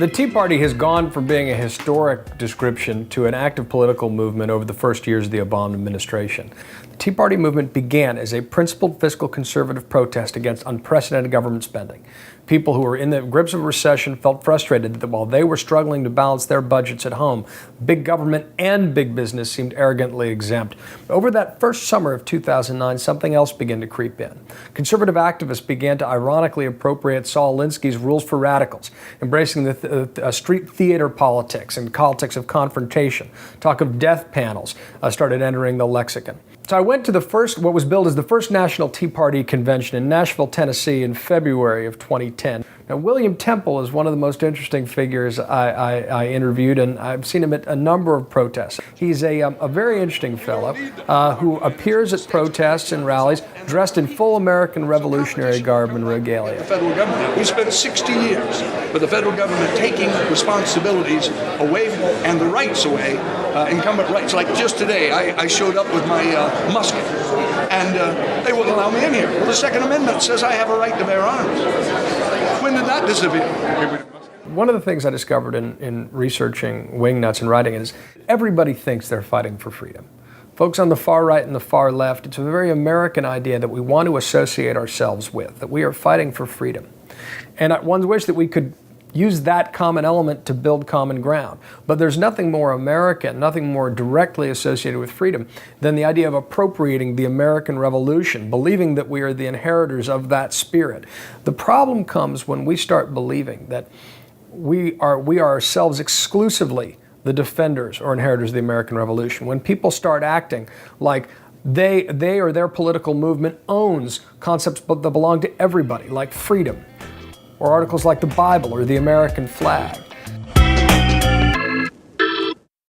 The Tea Party has gone from being a historic description to an active political movement over the first years of the Obama administration. The Tea Party movement began as a principled fiscal conservative protest against unprecedented government spending. People who were in the grips of a recession felt frustrated that while they were struggling to balance their budgets at home, big government and big business seemed arrogantly exempt. Over that first summer of 2009, something else began to creep in. Conservative activists began to ironically appropriate Saul Alinsky's rules for radicals, embracing the street theater politics and politics of confrontation. Talk of death panels started entering the lexicon. So I went to what was billed as the first National Tea Party convention in Nashville, Tennessee in February of 2010. Now, William Temple is one of the most interesting figures I interviewed, and I've seen him at a number of protests. He's a very interesting fellow who appears at protests and rallies dressed in full American Revolutionary garb and regalia. The federal government, we spent 60 years with the federal government taking responsibilities away and the rights away, incumbent rights. Like just today, I showed up with my musket, and they wouldn't allow me in here. Well, the Second Amendment says I have a right to bear arms. When did that disappear? One of the things I discovered in researching Wingnuts and writing is everybody thinks they're fighting for freedom. Folks on the far right and the far left, it's a very American idea that we want to associate ourselves with, that we are fighting for freedom. And one wish that we could use that common element to build common ground. But there's nothing more American, nothing more directly associated with freedom than the idea of appropriating the American Revolution, believing that we are the inheritors of that spirit. The problem comes when we start believing that we are ourselves exclusively the defenders or inheritors of the American Revolution. When people start acting like they or their political movement owns concepts that belong to everybody, like freedom, or articles like the Bible or the American flag.